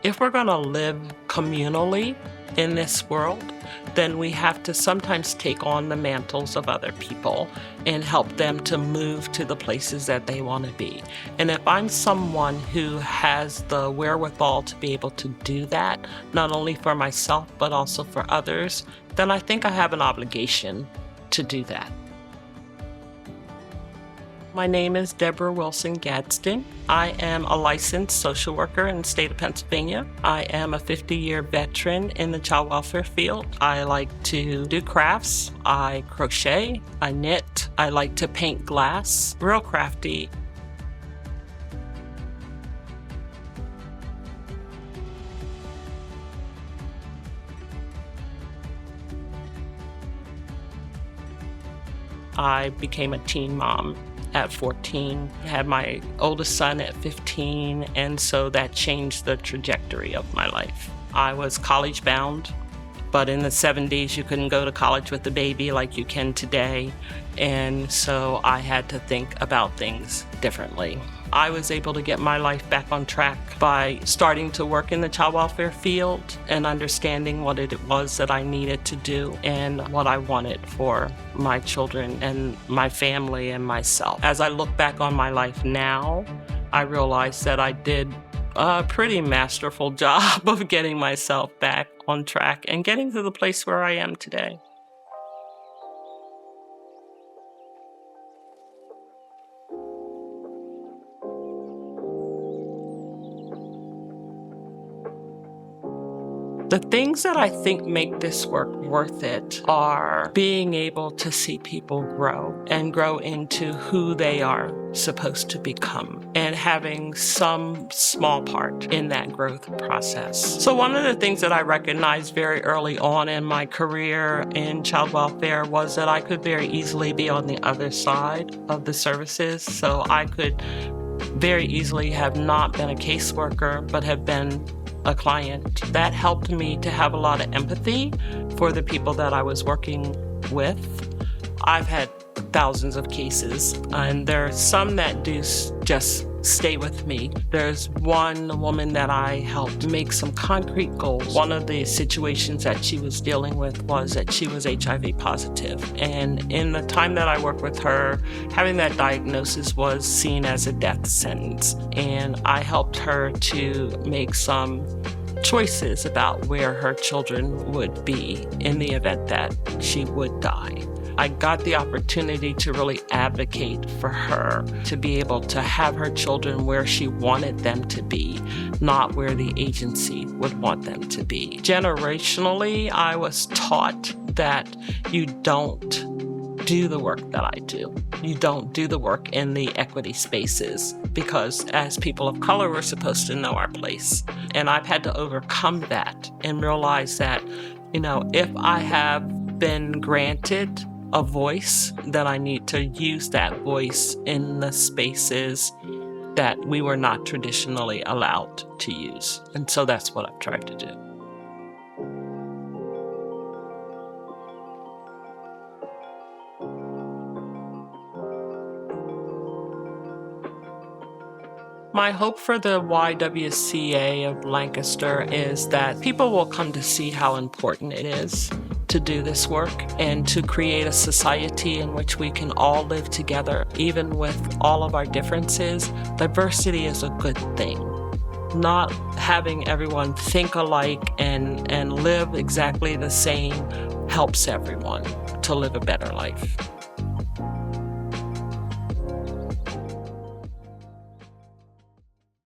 If we're going to live communally in this world, then we have to sometimes take on the mantles of other people and help them to move to the places that they want to be. And if I'm someone who has the wherewithal to be able to do that, not only for myself, but also for others, then I think I have an obligation to do that. My name is Deborah Wilson Gadsden. I am a licensed social worker in the state of Pennsylvania. I am a 50-year veteran in the child welfare field. I like to do crafts. I crochet, I knit, I like to paint glass, real crafty. I became a teen mom at 14, had my oldest son at 15, and so that changed the trajectory of my life. I was college bound, but in the 70s you couldn't go to college with a baby like you can today, and so I had to think about things differently. I was able to get my life back on track by starting to work in the child welfare field and understanding what it was that I needed to do and what I wanted for my children and my family and myself. As I look back on my life now, I realize that I did a pretty masterful job of getting myself back on track and getting to the place where I am today. The things that I think make this work worth it are being able to see people grow and grow into who they are supposed to become and having some small part in that growth process. So one of the things that I recognized very early on in my career in child welfare was that I could very easily be on the other side of the services. So I could very easily have not been a caseworker, but have been a client. That helped me to have a lot of empathy for the people that I was working with. I've had thousands of cases, and there are some that do just stay with me. There's one woman that I helped make some concrete goals. One of the situations that she was dealing with was that she was HIV positive. And in the time that I worked with her, having that diagnosis was seen as a death sentence. And I helped her to make some choices about where her children would be in the event that she would die. I got the opportunity to really advocate for her to be able to have her children where she wanted them to be, not where the agency would want them to be. Generationally, I was taught that you don't do the work that I do. You don't do the work in the equity spaces because as people of color, we're supposed to know our place. And I've had to overcome that and realize that, if I have been granted a voice, then I need to use that voice in the spaces that we were not traditionally allowed to use. And so that's what I've tried to do. My hope for the YWCA of Lancaster is that people will come to see how important it is to do this work and to create a society in which we can all live together, even with all of our differences. Diversity is a good thing. Not having everyone think alike and live exactly the same helps everyone to live a better life.